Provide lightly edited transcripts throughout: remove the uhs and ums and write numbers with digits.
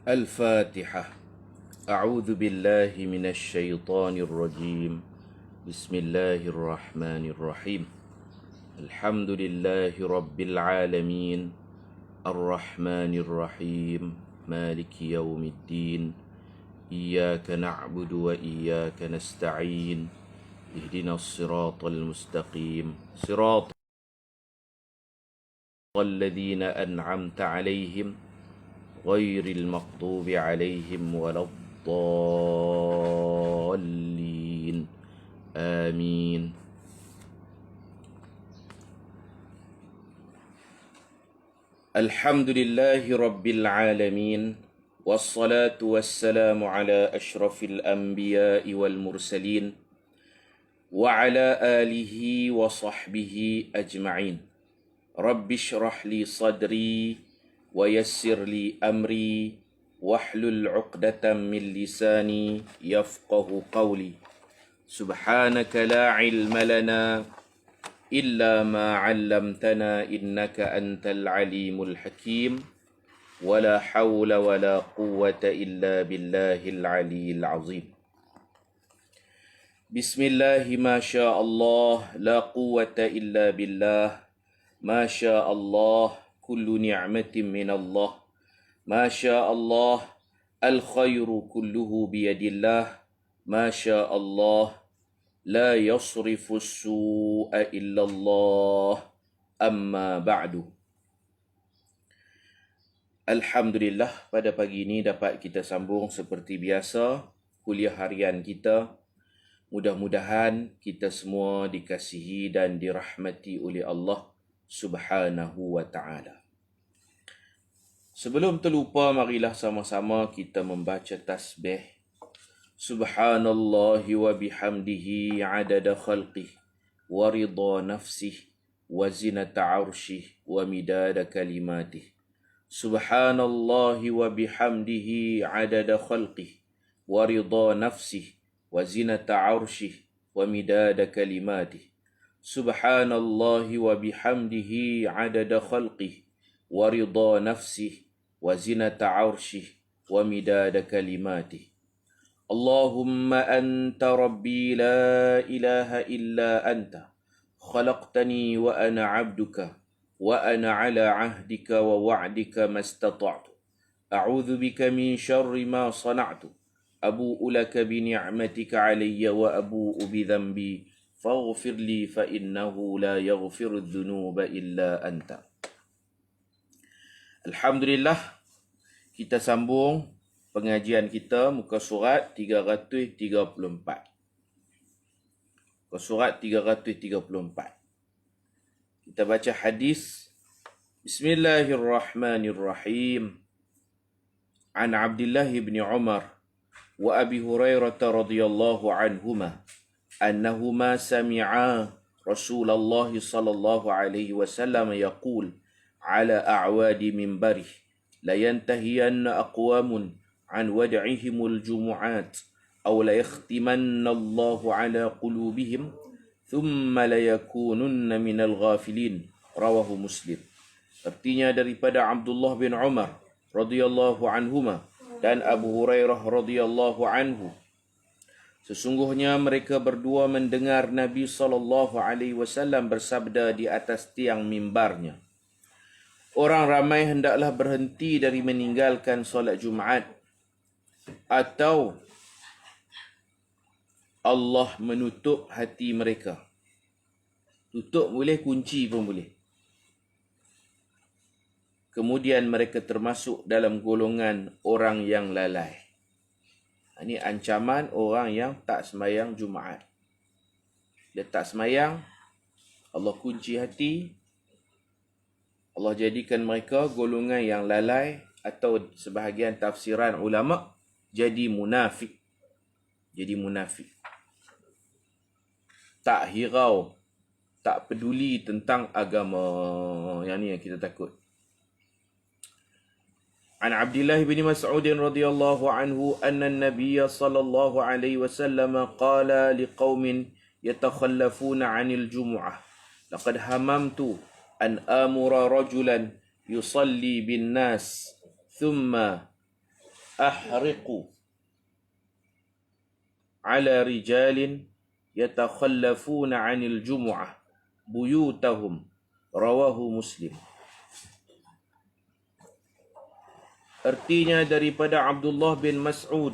الفاتحة. أعوذ بالله من الشيطان الرجيم. بسم الله الرحمن الرحيم. الحمد لله رب العالمين الرحمن الرحيم مالك يوم الدين إياك نعبد وإياك نستعين اهدنا الصراط المستقيم صراط الذين أنعمت عليهم غير المغضوب عليهم ولا الضالين آمين. الحمد لله رب العالمين والصلاة والسلام على أشرف الأنبياء والمرسلين وعلى آله وصحبه أجمعين. رب اشرح لي صدري ويسر لي أمري واحلل عقدة من لساني يفقه قولي. سبحانك لا علم لنا إلا ما علمتنا إنك أنت العليم الحكيم ولا حول ولا قوة إلا بالله العلي العظيم. بسم الله ما شاء الله لا قوة إلا بالله ما شاء الله كل نعمة من الله ما شاء الله الخير كله بيد الله ما شاء الله لا يصرف السوء إلا الله أما بعد. Alhamdulillah, pada pagi ini dapat kita sambung seperti biasa kuliah harian kita. Mudah-mudahan kita semua dikasihi dan dirahmati oleh Allah Subhanahu wa ta'ala. Sebelum terlupa, marilah sama-sama kita membaca tasbih. Subhanallah wa bihamdihi adada khalqih wa ridha nafsih wa zinata arshih wa midada kalimatih. Subhanallah wa bihamdihi adada khalqih wa ridha nafsih wa zinata arshih wa midada kalimatih. Subhanallah wa bihamdihi adada khalqih wa ridha nafsih wa zinata arshih wa midada kalimatih. Allahumma anta rabbi la ilaha illa anta khalaqtani wa ana abduka wa ana ala ahdika wa wa'dika mastata'tu a'udzu bika min syarri ma sana'tu abu'u laka bi ni'matika alayya wa abu'u bi dhanbi faghfir li fa innahu la yaghfiru dhunuba illa anta. Alhamdulillah, kita sambung pengajian kita muka surat 334. Muka surat 334. Kita baca hadis. Bismillahirrahmanirrahim. An Abdullah bin Umar wa Abi Hurairah radhiyallahu anhuma annahuma sami'a Rasulullah sallallahu alaihi wasallam yaqul ala a'wadi minbarih la yantahiyanna aqwamun an wad'ihimul jumu'at aw la yakhtimanna Allahu ala qulubihim thumma la yakununna minal ghafilin. Rawahu Muslim. Artinya daripada Abdullah bin Umar radhiyallahu anhuma dan Abu Hurairah radhiyallahu anhu, sesungguhnya mereka berdua mendengar Nabi sallallahu alaihi wasallam bersabda di atas tiang mimbarnya, orang ramai hendaklah berhenti dari meninggalkan solat Jumaat, atau Allah menutup hati mereka. Tutup boleh, kunci pun boleh. Kemudian mereka termasuk dalam golongan orang yang lalai. Ini ancaman orang yang tak sembahyang Jumaat. Dia tak sembahyang, Allah kunci hati, Allah jadikan mereka golongan yang lalai, atau sebahagian tafsiran ulama jadi munafik. Jadi munafik. Tak hirau, tak peduli tentang agama. Yang ni yang kita takut. An Abdullah bin Mas'ud radhiyallahu anhu anna an-nabiy sallallahu alaihi wasallam qala liqaumin yatakhallafuna 'anil jumu'ah laqad hamamtu an amura rajulan yusalli bin nas thumma ahriqu ala rijalin yatakhallafuna 'anil jumu'ah buyutahum, rawahu Muslim. Artinya daripada Abdullah bin Mas'ud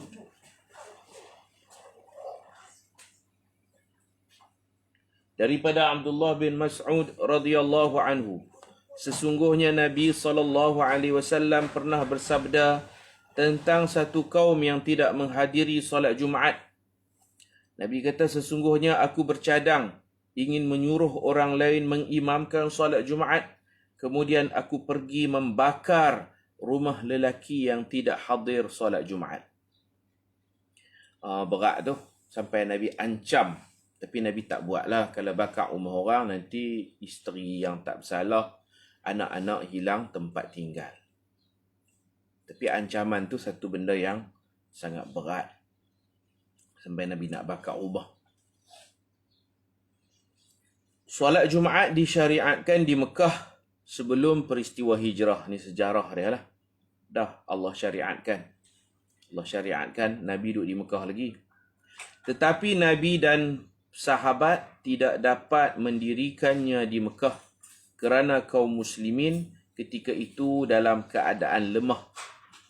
radhiyallahu anhu, sesungguhnya Nabi SAW pernah bersabda tentang satu kaum yang tidak menghadiri solat Jumaat. Nabi kata, sesungguhnya aku bercadang ingin menyuruh orang lain mengimamkan solat Jumaat, kemudian aku pergi membakar rumah lelaki yang tidak hadir solat Jumaat. Berat tu, sampai Nabi ancam. Tapi Nabi tak buatlah. Kalau bakar rumah orang, nanti isteri yang tak bersalah, anak-anak hilang tempat tinggal. Tapi ancaman tu satu benda yang sangat berat. Sampai Nabi nak bakar rumah. Solat Jumaat disyariatkan di Mekah sebelum peristiwa hijrah. Ni sejarah dia lah. Dah Allah syariatkan. Nabi duduk di Mekah lagi. Tetapi Nabi dan sahabat tidak dapat mendirikannya di Mekah kerana kaum muslimin ketika itu dalam keadaan lemah.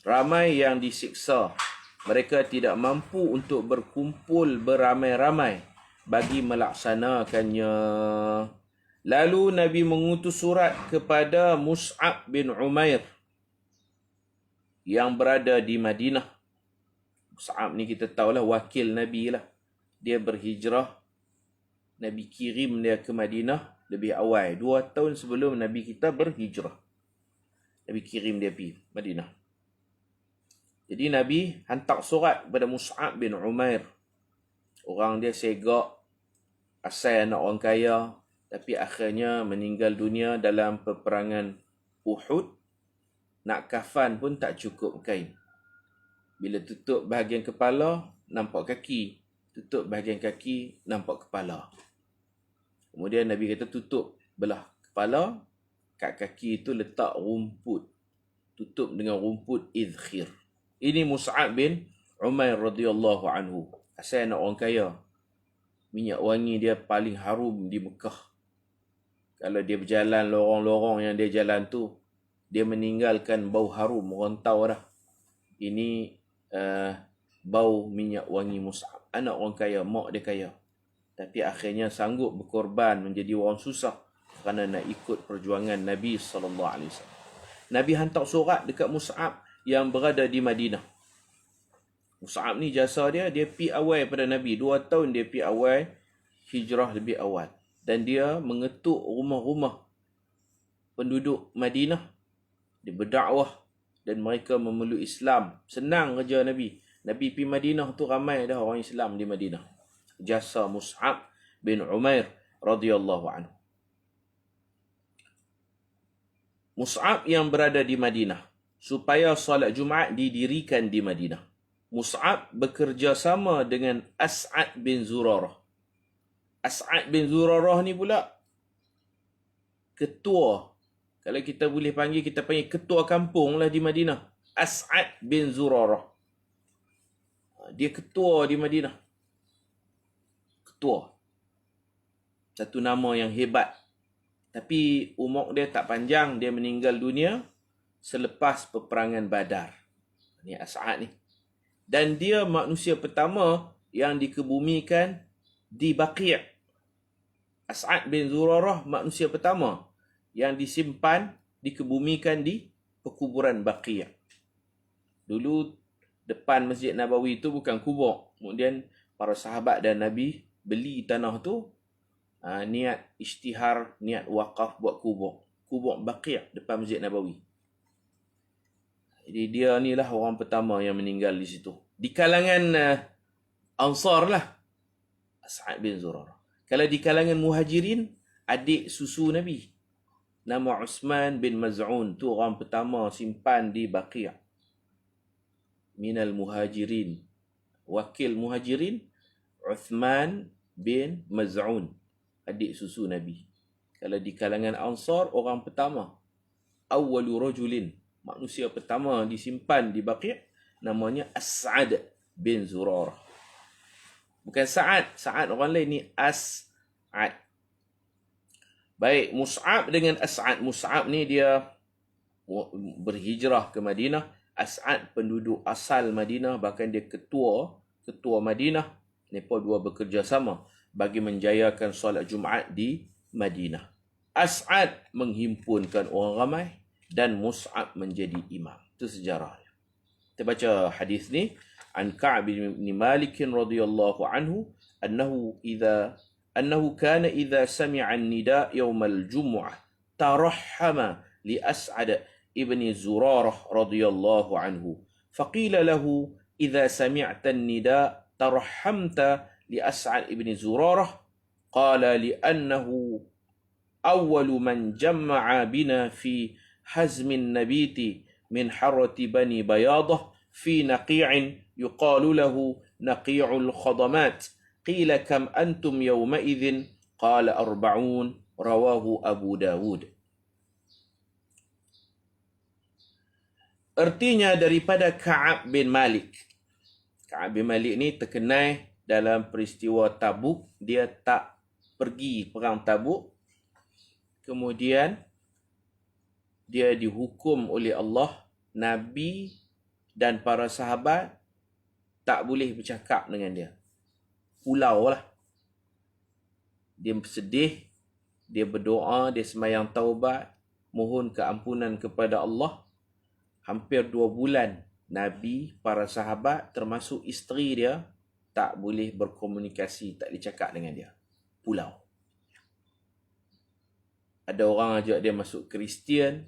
Ramai yang disiksa. Mereka tidak mampu untuk berkumpul beramai-ramai bagi melaksanakannya. Lalu Nabi mengutus surat kepada Mus'ab bin Umair yang berada di Madinah. Mus'ab ni kita tahulah wakil Nabi lah. Dia berhijrah. Nabi kirim dia ke Madinah lebih awal. 2 tahun sebelum Nabi kita berhijrah. Nabi kirim dia pergi Madinah. Jadi Nabi hantar surat kepada Mus'ab bin Umair. Orang dia segak, asal anak orang kaya, tapi akhirnya meninggal dunia dalam peperangan Uhud. Nak kafan pun tak cukup kain. Bila tutup bahagian kepala, nampak kaki. Tutup bahagian kaki, nampak kepala. Kemudian Nabi kata tutup belah kepala, kat kaki itu letak rumput. Tutup dengan rumput idkhir. Ini Mus'ab bin Umair radhiyallahu anhu. Asal anak orang kaya. Minyak wangi dia paling harum di Mekah. Kalau dia berjalan lorong-lorong yang dia jalan tu, dia meninggalkan bau harum. Orang tahu dah. Ini bau minyak wangi Mus'ab. Anak orang kaya, mak dia kaya. Tapi akhirnya sanggup berkorban menjadi orang susah kerana nak ikut perjuangan Nabi SAW. Nabi hantar surat dekat Mus'ab yang berada di Madinah. Mus'ab ni jasa dia pi awal pada Nabi. 2 tahun dia pi awal, hijrah lebih awal. Dan dia mengetuk rumah-rumah penduduk Madinah. Dia berdakwah dan mereka memeluk Islam. Senang kerja Nabi. Nabi pergi Madinah tu ramai dah orang Islam di Madinah. Jasa Mus'ab bin Umair radhiyallahu anhu. Mus'ab yang berada di Madinah supaya solat Jumaat didirikan di Madinah. Mus'ab bekerjasama dengan As'ad bin Zurarah. As'ad bin Zurarah ni pula ketua. Kalau kita boleh panggil, kita panggil ketua kampung lah di Madinah. As'ad bin Zurarah. Dia ketua di Madinah. Ketua. Satu nama yang hebat. Tapi umur dia tak panjang. Dia meninggal dunia selepas peperangan Badar. Ni As'ad ni. Dan dia manusia pertama yang dikebumikan di Baqi'. As'ad bin Zurarah manusia pertama yang disimpan, dikebumikan di perkuburan Baqi'. Dulu depan Masjid Nabawi itu bukan kubur. Kemudian para sahabat dan Nabi beli tanah tu, niat isytihar, niat wakaf buat kubur. Kubur Baqi' depan Masjid Nabawi. Jadi dia ni lah orang pertama yang meninggal di situ. Di kalangan Ansar lah, As'ad bin Zurarah. Kalau di kalangan Muhajirin, adik susu Nabi. Nama Uthman bin Maz'un. Tu orang pertama simpan di Baqi'. Minal Muhajirin. Wakil Muhajirin, Uthman bin Maz'un. Adik susu Nabi. Kalau di kalangan Ansar, orang pertama. Awwalu rajulin. Manusia pertama disimpan di Baqi'. namanya As'ad bin Zurarah. Bukan Sa'ad. Sa'ad orang lain, ni As'ad. Baik, Mus'ab dengan As'ad. Mus'ab ni dia berhijrah ke Madinah. As'ad penduduk asal Madinah, bahkan dia ketua Madinah. Mereka dua bekerjasama bagi menjayakan solat Jumaat di Madinah. As'ad menghimpunkan orang ramai dan Mus'ab menjadi imam. Itu sejarahnya. Kita baca hadis ni. An Ka'b bin Malik radhiyallahu anhu أنه كان إذا سمع النداء يوم الجمعة ترحم لأسعد ابن زرارة رضي الله عنه فقيل له إذا سمعت النداء ترحمت لأسعد ابن زرارة قال لأنه أول من جمع بنا في حزم النبيت من حرة بني بياضة في نقيع يقال له نقيع الخضمات قيل كم أنتم يومئذ قال 40 رواه أبو داود. Artinya daripada Ka'ab bin Malik. Ka'ab bin Malik ni terkenal dalam peristiwa Tabuk. Dia tak pergi perang Tabuk. Kemudian dia dihukum oleh Allah, Nabi dan para sahabat tak boleh bercakap dengan dia. Pulau lah. Dia sedih, dia berdoa, dia sembahyang taubat, mohon keampunan kepada Allah. Hampir 2 bulan Nabi, para sahabat termasuk isteri dia tak boleh berkomunikasi, tak boleh cakap dengan dia. Pulau. Ada orang ajak dia masuk Kristian,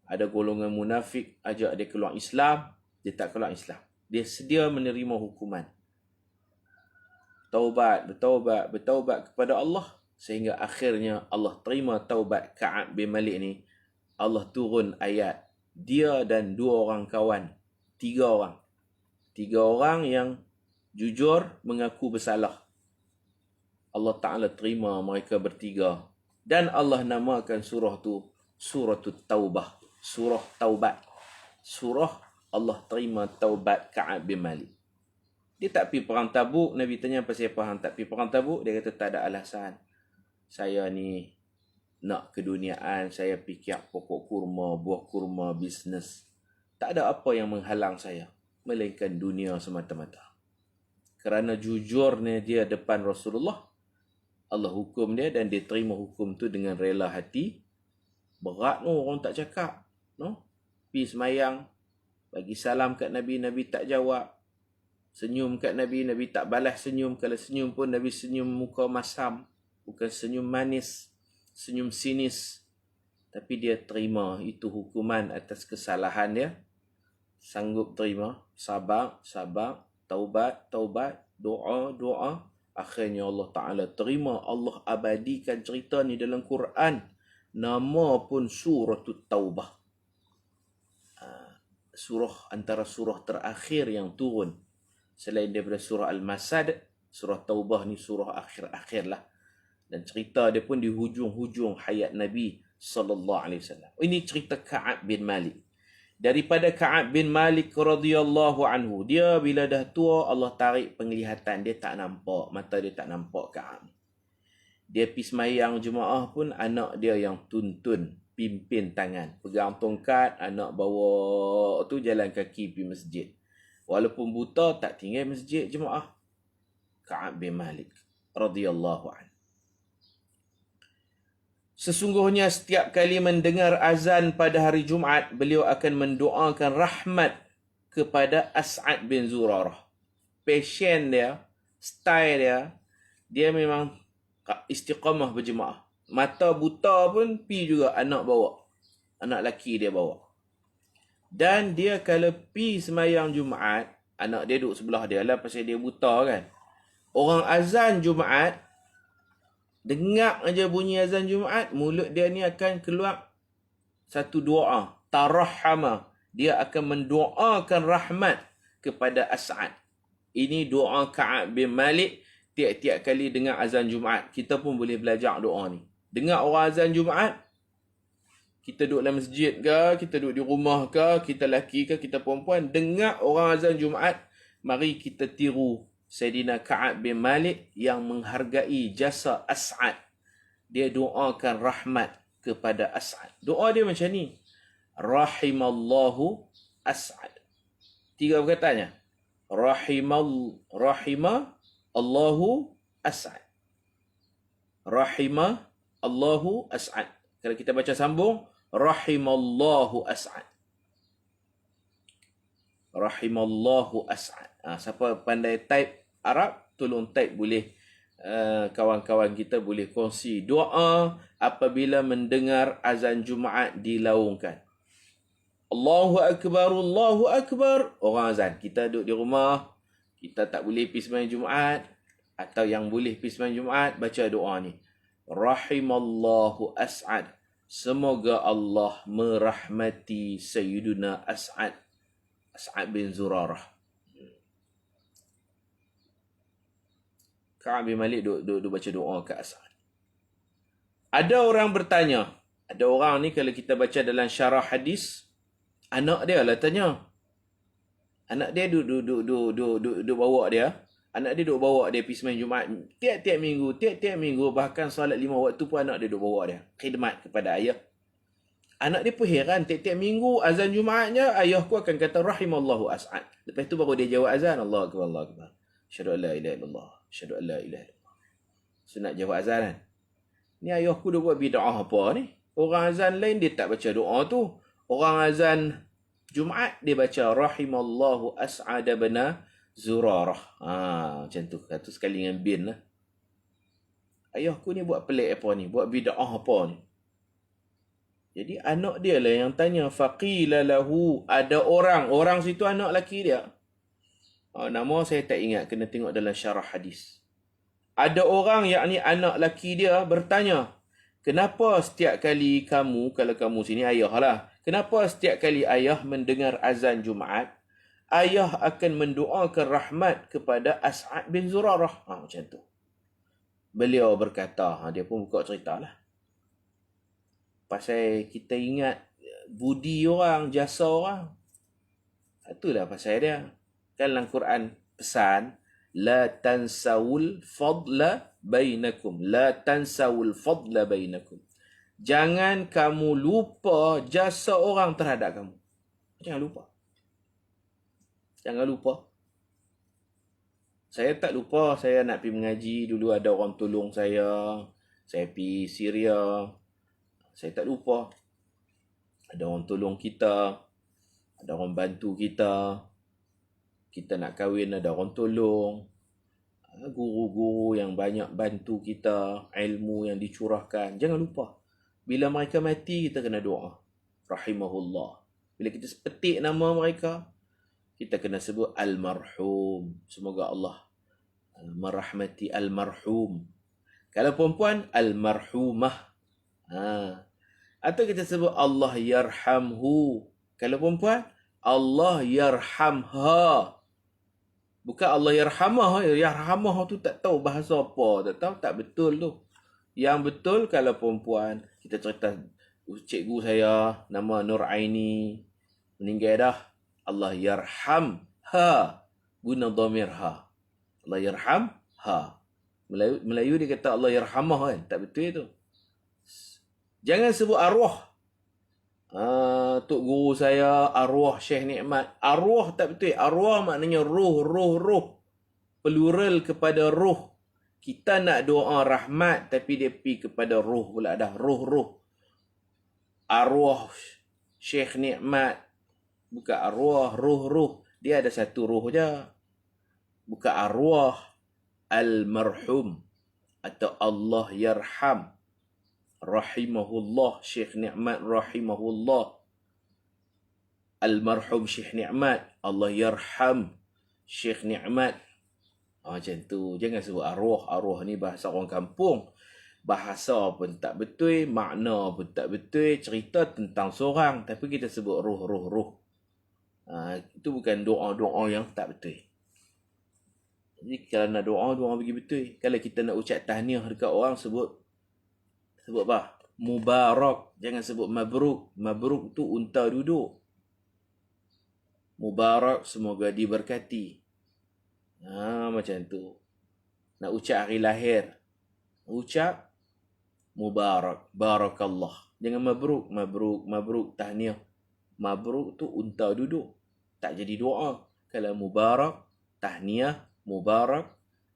ada golongan munafik ajak dia keluar Islam, dia tak keluar Islam. Dia sedia menerima hukuman. Bertaubat kepada Allah, sehingga akhirnya Allah terima taubat Ka'ab bin Malik ni. Allah turun ayat, dia dan 2 orang kawan, 3 orang yang jujur mengaku bersalah. Allah Ta'ala terima mereka bertiga. Dan Allah namakan surah tu Suratul Taubah, surah taubat. Surah Allah terima taubat Ka'ab bin Malik. Dia tak pergi perang Tabuk. Nabi tanya pasal apa hang tak pergi perang Tabuk. Dia kata tak ada alasan. Saya ni nak keduniaan. Saya fikir pokok kurma, buah kurma, bisnes. Tak ada apa yang menghalang saya, melainkan dunia semata-mata. Kerana jujurnya dia depan Rasulullah, Allah hukum dia dan dia terima hukum tu dengan rela hati. Berat no orang tak cakap. No? Pergi semayang, bagi salam kat Nabi, Nabi tak jawab. Senyum kat Nabi, Nabi tak balas senyum. Kalau senyum pun Nabi senyum muka masam. Bukan senyum manis, senyum sinis. Tapi dia terima itu hukuman atas kesalahan dia. Sanggup terima, sabar, taubat, doa. Akhirnya Allah Ta'ala terima. Allah abadikan cerita ni dalam Quran. Nama pun Suratul Taubah. Surah antara surah terakhir yang turun. Selain daripada surah Al-Masad, surah Taubah ni surah akhir-akhir lah. Dan cerita dia pun di hujung-hujung hayat Nabi SAW. Ini cerita Ka'ab bin Malik. Daripada Ka'ab bin Malik radhiyallahu anhu. Dia bila dah tua, Allah tarik penglihatan. Dia tak nampak. Mata dia tak nampak Ka'ab. Dia pergi semayang jemaah pun, anak dia yang tuntun, pimpin tangan. Pegang tongkat, anak bawa tu jalan kaki pergi masjid. Walaupun buta, tak tinggal masjid jemaah. Ka'ab bin Malik radhiyallahu anhu. Sesungguhnya setiap kali mendengar azan pada hari Jumaat, beliau akan mendoakan rahmat kepada As'ad bin Zurarah. Passion dia, style dia, dia memang istiqamah berjemaah. Mata buta pun pi juga anak bawa. Anak laki dia bawa. Dan dia kalau pi semayang Jumaat, anak dia duduk sebelah dia lah pasal dia buta kan. Orang azan Jumaat, dengar aja bunyi azan Jumaat, mulut dia ni akan keluar satu doa. Tarahama. Dia akan mendoakan rahmat kepada As'ad. Ini doa Ka'ab bin Malik tiap-tiap kali dengar azan Jumaat. Kita pun boleh belajar doa ni. Dengar orang azan Jumaat, Kita duduk dalam masjid ke, kita duduk di rumah ke, kita lelaki ke, kita perempuan, dengar orang azan Jumaat, mari kita tiru Sayyidina Ka'ab bin Malik yang menghargai jasa As'ad. Dia doakan rahmat kepada As'ad. Doa dia macam ni. Rahimallahu As'ad. 3 perkataannya. Allahu As'ad. Allahu As'ad. Kalau kita baca sambung, Rahimallahu As'ad. Rahimallahu As'ad. Siapa pandai type Arab, tolong type boleh. Kawan-kawan kita boleh kongsi doa apabila mendengar azan Jumaat dilaungkan. Allahu Akbar, Allahu Akbar. Orang azan. Kita duduk di rumah, kita tak boleh pergi sembahyang Jumaat, atau yang boleh pergi sembahyang Jumaat, baca doa ni. Rahimallahu As'ad. Semoga Allah merahmati Sayyiduna As'ad. As'ad bin Zurarah. Ka'ab bin Malik duk baca doa ke As'ad. Ada orang bertanya. Ada orang ni kalau kita baca dalam syarah hadis, anak dia lah tanya. Anak dia duk bawa dia. Anak dia duk bawa dia pergi sembahyang Jumaat. Tiap-tiap minggu. Bahkan solat 5 waktu pun anak dia duk bawa dia. Khidmat kepada ayah. Anak dia pun heran. Tiap-tiap minggu azan Jumaatnya, ayahku akan kata Rahimallahu As'ad. Lepas tu baru dia jawab azan. Allahu Akbar, Allahu Akbar. Asyhadu an la ilaha illallah. Asyhadu an la ilaha illallah. Sunat jawab azan kan. Ni ayahku dia buat bid'ah apa ni? Orang azan lain dia tak baca doa tu. Orang azan Jumaat dia baca Rahimallahu As'ad bin Zurarah. Macam tu. Kata sekali dengan bin lah. Ayahku ni buat pelik apa ni? Buat bid'ah apa ni? Jadi anak dia lah yang tanya. Faqila lahu. Ada orang. Orang situ anak lelaki dia. Nama saya tak ingat. Kena tengok dalam syarah hadis. Ada orang, yakni anak lelaki dia bertanya. Kenapa setiap kali kamu, kalau kamu sini ayah lah. Kenapa setiap kali ayah mendengar azan Jumaat, ayah akan mendoakan rahmat kepada As'ad bin Zurarah. Macam tu. Beliau berkata, dia pun buka cerita lah. Pasal kita ingat budi orang, jasa orang. Itulah pasal dia. Kan dalam Quran pesan, La tansawul fadla bainakum. La tansawul fadla bainakum. Jangan kamu lupa jasa orang terhadap kamu. Jangan lupa. Jangan lupa. Saya tak lupa saya nak pergi mengaji. Dulu ada orang tolong saya. Saya pergi Syria. Saya tak lupa. Ada orang tolong kita. Ada orang bantu kita. Kita nak kahwin, ada orang tolong. Guru-guru yang banyak bantu kita. Ilmu yang dicurahkan. Jangan lupa. Bila mereka mati, kita kena doa. Rahimahullah. Bila kita petik nama mereka, kita kena sebut Al-Marhum. Semoga Allah merahmati Al-Marhum. Kalau perempuan, Al-Marhumah. Atau kita sebut Allah Yarhamhu. Kalau perempuan, Allah Yarhamha. Bukan Allah Yarhamah. Yarhamah tu tak tahu bahasa apa. Tak tahu, tak betul tu. Yang betul kalau perempuan, kita cerita cikgu saya, nama Nur Aini, meninggal dah. Allah Yarhamha. Guna dhamirha. Allah Yarhamha. Melayu dia kata Allah Yarhamah kan. Tak betul itu. Jangan sebut arwah. Tok guru saya arwah Syekh Nikmat. Arwah tak betul. Arwah maknanya roh. Plural kepada roh. Kita nak doa rahmat tapi dia pergi kepada roh pula dah. Roh. Arwah Syekh Nikmat. Bukan arwah, roh. Dia ada satu roh je. Bukan arwah. Al-Marhum. Atau Allah Yarham. Rahimahullah Syekh Nikmat rahimahullah. Al-Marhum Syekh Nikmat. Allah Yarham Syekh Nikmat. Macam tu. Jangan sebut arwah. Arwah ni bahasa orang kampung. Bahasa pun tak betul. Makna pun tak betul. Cerita tentang seorang. Tapi kita sebut roh. Itu bukan doa-doa yang tak betul. Jadi kalau nak doa bagi betul. Kalau kita nak ucap tahniah dekat orang, sebut apa? Mubarak. Jangan sebut mabruk. Mabruk tu unta duduk. Mubarak, semoga diberkati. Macam tu. Nak ucap hari lahir. Ucap mubarak. Barakallah. Jangan mabruk. Mabruk. Mabruk. Tahniah. Mabruk tu unta duduk. Tak jadi doa. Kalau mubarak, tahniah, mubarak,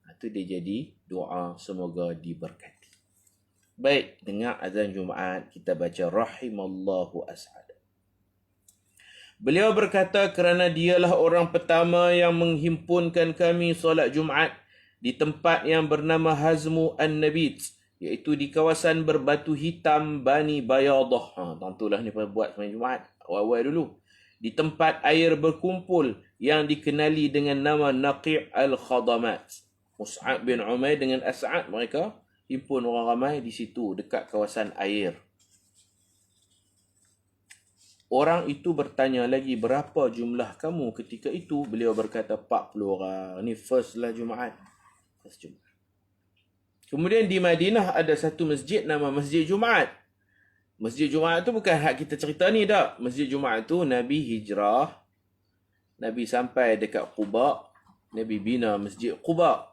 itu dia jadi doa. Semoga diberkati. Baik, dengar azan Jumaat. Kita baca Rahimallahu as'ad. Beliau berkata, kerana dialah orang pertama yang menghimpunkan kami solat Jumaat di tempat yang bernama Hazmu An-Nabit, iaitu di kawasan berbatu hitam Bani Bayadah. Tentulah ni buat sembahyang Jumaat. Awal-awal dulu. Di tempat air berkumpul yang dikenali dengan nama Naqi' Al-Khadamat. Mus'ab bin Umair dengan As'ad, mereka himpun orang ramai di situ, dekat kawasan air. Orang itu bertanya lagi, berapa jumlah kamu ketika itu? Beliau berkata 40 orang. Ini first lah Jumaat. First Jumaat. Kemudian di Madinah ada satu masjid nama Masjid Jumaat. Masjid Jumaat tu bukan hak kita cerita ni tak. Masjid Jumaat tu Nabi hijrah. Nabi sampai dekat Quba. Nabi bina Masjid Quba.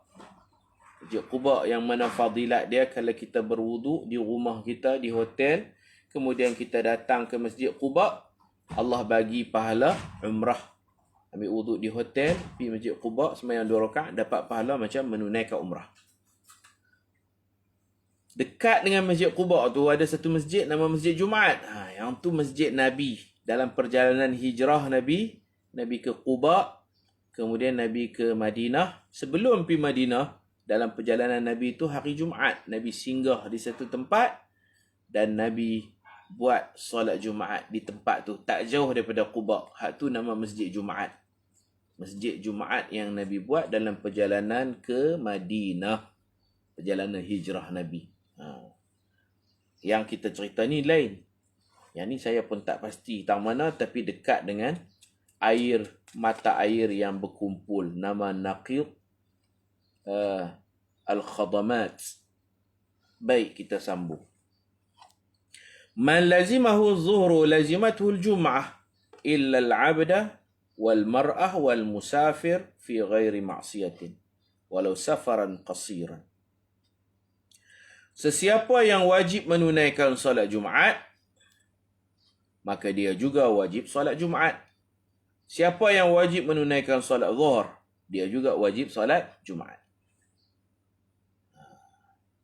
Masjid Quba yang mana fadilat dia kalau kita berwuduk di rumah kita, di hotel. Kemudian kita datang ke Masjid Quba. Allah bagi pahala umrah. Ambil wuduk di hotel, pergi Masjid Quba, sembahyang 2 rakaat, dapat pahala macam menunaikan umrah. Dekat dengan Masjid Quba tu ada satu masjid nama Masjid Jumaat. Yang tu masjid Nabi. Dalam perjalanan hijrah Nabi ke Quba, kemudian Nabi ke Madinah. Sebelum pergi Madinah, dalam perjalanan Nabi tu hari Jumaat, Nabi singgah di satu tempat dan Nabi buat solat Jumaat di tempat tu. Tak jauh daripada Quba. Hak tu nama Masjid Jumaat. Masjid Jumaat yang Nabi buat dalam perjalanan ke Madinah. Perjalanan hijrah Nabi. Yang kita cerita ni lain. Yang ni saya pun tak pasti tang mana, tapi dekat dengan air, mata air yang berkumpul. Nama Naqi' Al-Khadamat. Baik, kita sambung. Man lazimahu az-zuhru lazimathu al-jum'ah illa al-'abda wal-mar'ah wal-musafir fi ghairi ma'siyatin walau safaran qasiran. Sesiapa yang wajib menunaikan solat Jumaat, maka dia juga wajib solat Jumaat. Siapa yang wajib menunaikan solat Zuhur, dia juga wajib solat Jumaat.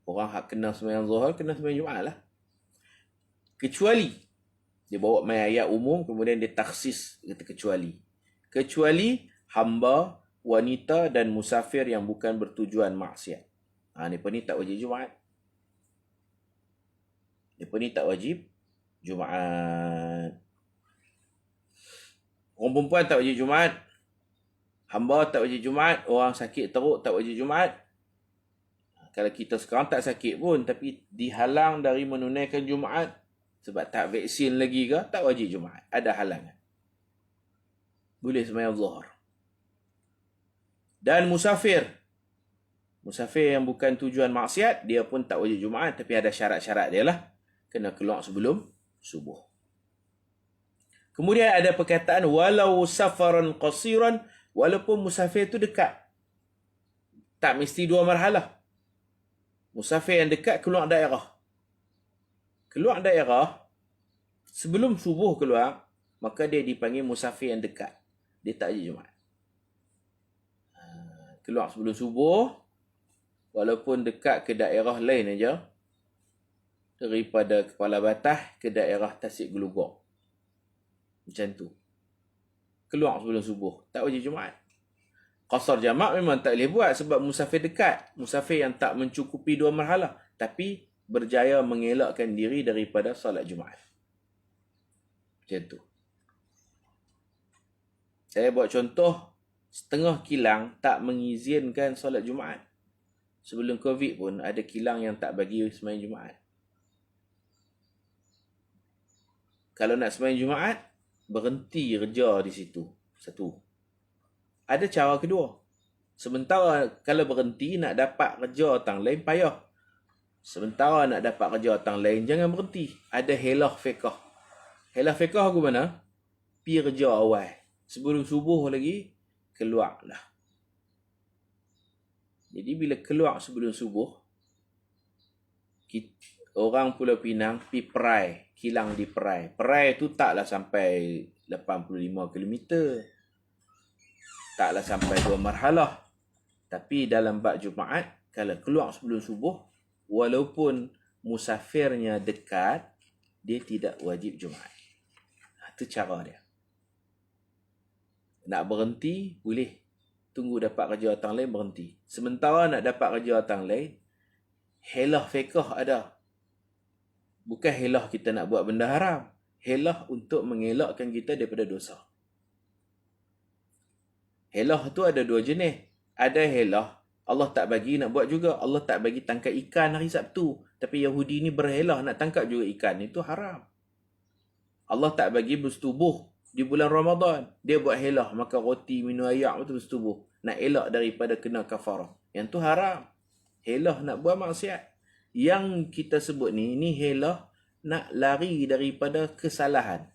Orang hak kena sembahyang Zuhur, kena sembahyang Jumaat lah. Kecuali, dia bawa main ayat umum, kemudian dia takhsis, kata kecuali. Kecuali hamba, wanita dan musafir yang bukan bertujuan maksiat. Mereka ni tak wajib Jumaat. Mereka ni tak wajib Jumaat. Orang perempuan tak wajib Jumaat. Hamba tak wajib Jumaat. Orang sakit teruk tak wajib Jumaat. Kalau kita sekarang tak sakit pun, tapi dihalang dari menunaikan Jumaat, sebab tak vaksin lagi ke, tak wajib Jumaat. Ada halangan. Boleh sembahyang Zuhur. Dan musafir. Musafir yang bukan tujuan maksiat, dia pun tak wajib Jumaat, tapi ada syarat-syarat dia lah. Kena keluar sebelum subuh. Kemudian ada perkataan walau safaran qasiran, walaupun musafir tu dekat. Tak mesti 2 marhalah. Musafir yang dekat keluar daerah. Keluar daerah, sebelum subuh keluar, maka dia dipanggil musafir yang dekat. Dia tak wajib Jumaat. Keluar sebelum subuh, walaupun dekat ke daerah lain aja, daripada Kepala Batah ke daerah Tasik Gelugor. Macam tu. Keluar sebelum subuh, tak wajib Jumaat. Qasar jamak memang tak boleh buat sebab musafir dekat. Musafir yang tak mencukupi 2 marhalah. Tapi berjaya mengelakkan diri daripada solat Jumaat. Macam tu. Saya buat contoh, setengah kilang tak mengizinkan solat Jumaat. Sebelum Covid pun ada kilang yang tak bagi sembahyang Jumaat. Kalau nak sembahyang Jumaat, berhenti kerja di situ. Satu. Ada cara kedua. Sementara kalau berhenti nak dapat kerja tang lain payah. Sementara nak dapat kerja orang lain, jangan berhenti. Ada helah fiqah. Helah fiqah aku mana? Pi kerja awal. Sebelum subuh lagi, keluarlah. Jadi bila keluar sebelum subuh, orang Pulau Pinang pi Perai, kilang di Perai. Perai tu taklah sampai 85 km. Taklah sampai 2 marhalah. Tapi dalam bab Jumaat, kalau keluar sebelum subuh, walaupun musafirnya dekat, dia tidak wajib Jumaat. Itu cara dia. Nak berhenti, boleh. Tunggu dapat kerja orang lain, berhenti. Sementara nak dapat kerja orang lain, helah fiqah ada. Bukan helah kita nak buat benda haram. Helah untuk mengelakkan kita daripada dosa. Helah tu ada dua jenis. Ada helah, Allah tak bagi nak buat juga. Allah tak bagi tangkap ikan hari Sabtu. Tapi Yahudi ni berhelah nak tangkap juga ikan. Itu haram. Allah tak bagi bersetubuh di bulan Ramadan. Dia buat helah, makan roti, minum air, betul bersetubuh. Nak elak daripada kena kafarah. Yang tu haram. Helah nak buat maksiat. Yang kita sebut ni helah nak lari daripada kesalahan.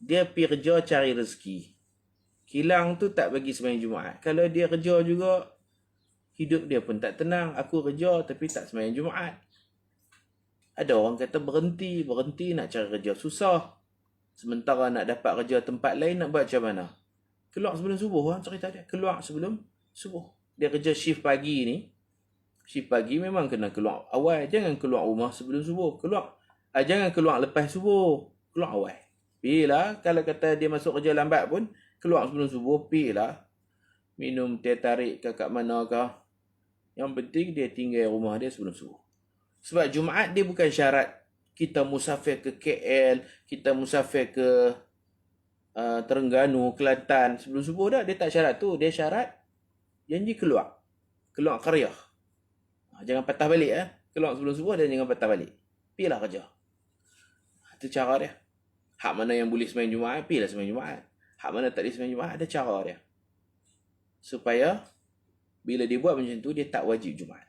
Dia pergi kerja cari rezeki. Kilang tu tak bagi sembahyang Jumaat. Kalau dia kerja juga, hidup dia pun tak tenang. Aku kerja tapi tak sembahyang Jumaat. Ada orang kata berhenti nak cari kerja susah. Sementara nak dapat kerja tempat lain, nak buat macam mana? Keluar sebelum subuh, cerita dia. Keluar sebelum subuh. Dia kerja shift pagi ni. Shift pagi memang kena keluar awal. Jangan keluar rumah sebelum subuh. Jangan keluar lepas subuh. Keluar awal. Bila kalau kata dia masuk kerja lambat pun, keluar sebelum subuh, pilah. Minum teh tarik ke kat mana ke. Yang penting dia tinggal rumah dia sebelum subuh. Sebab Jumaat dia bukan syarat kita musafir ke KL, kita musafir ke Terengganu, Kelantan sebelum subuh dah. Dia tak syarat tu. Dia syarat janji keluar. Keluar karya. Jangan patah balik. Keluar sebelum subuh dan jangan patah balik. Pilah kerja. Itu cara dia. Hak mana yang boleh sembahyang Jumaat, pilah sembahyang Jumaat. Hak mana tak boleh sembahyang Jumaat, ada cara dia. Supaya bila dia buat macam tu, dia tak wajib Jumaat.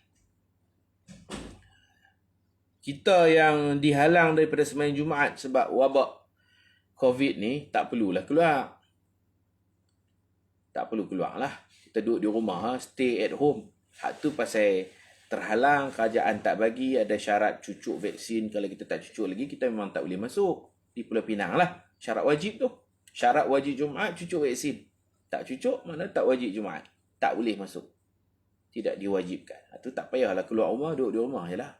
Kita yang dihalang daripada sembahyang Jumaat sebab wabak COVID ni, tak perlulah keluar. Tak perlu keluar lah. Kita duduk di rumah, stay at home. Hak tu pasal terhalang, kerajaan tak bagi, ada syarat cucuk vaksin. Kalau kita tak cucuk lagi, kita memang tak boleh masuk. Di Pulau Pinang lah. Syarat wajib tu. Syarat wajib Jumaat, cucuk vaksin. Tak cucuk, mana tak wajib Jumaat. Tak boleh masuk. Tidak diwajibkan. Itu tak payahlah keluar rumah, duduk di rumah je lah.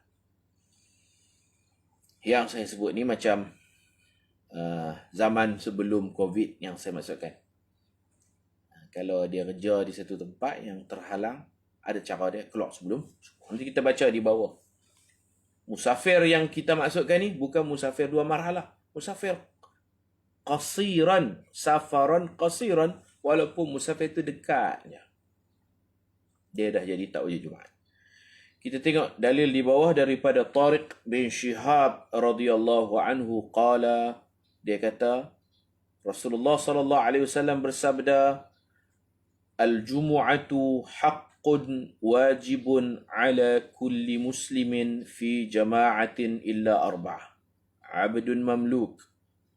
Yang saya sebut ni macam zaman sebelum COVID yang saya maksudkan. Kalau dia kerja di satu tempat yang terhalang, ada cara dia keluar sebelum. Nanti kita baca di bawah. Musafir yang kita maksudkan ni bukan musafir 2 marhalah. Musafir qasiran, safaran qasiran, walaupun musafir itu dekatnya. Dia dah jadi tak wajib Jumaat. Kita tengok dalil di bawah daripada Tariq bin Shihab radhiyallahu anhu qala, dia kata Rasulullah sallallahu alaihi wasallam bersabda, al-jumu'atu haqqun wajibun ala kulli muslimin fi jama'atin illa arba'ah. Abdun mamluk,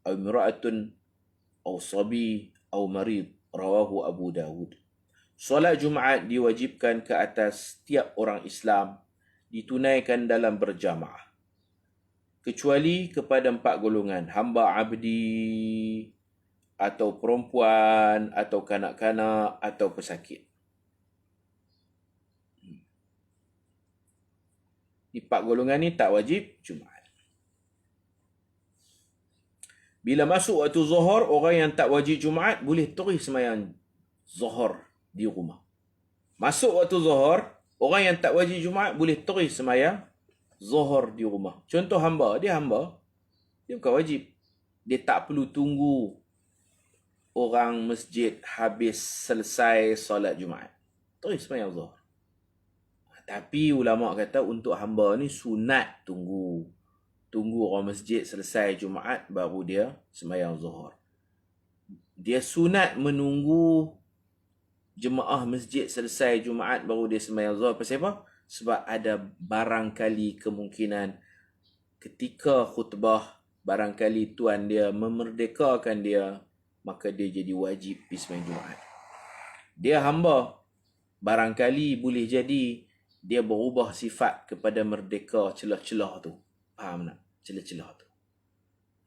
atau imra'atun, atau sabi, atau marid. Rawahu Abu Dawud. Solat Jumaat diwajibkan ke atas setiap orang Islam, ditunaikan dalam berjamaah. Kecuali kepada 4 golongan. Hamba abdi, atau perempuan, atau kanak-kanak, atau pesakit. Di 4 golongan ni tak wajib Jumaat. Bila masuk waktu Zuhur, orang yang tak wajib Jumaat boleh terus sembahyang Zuhur di rumah. Masuk waktu Zuhur, orang yang tak wajib Jumaat boleh terus sembahyang Zuhur di rumah. Contoh hamba, dia bukan wajib. Dia tak perlu tunggu orang masjid habis selesai solat Jumaat. Terus sembahyang Zuhur. Tapi ulama kata untuk hamba ni sunat tunggu orang masjid selesai Jumaat baru dia sembahyang Zuhur. Dia sunat menunggu jemaah masjid selesai Jumaat baru dia sembahyang Zuhur. Pasal apa? Sebab ada barangkali kemungkinan ketika khutbah, barangkali tuan dia memerdekakan dia, maka dia jadi wajib pergi sembahyang Jumaat. Dia hamba, barangkali boleh jadi dia berubah sifat kepada merdeka celah-celah tu. Faham tak? Celah-celah tu.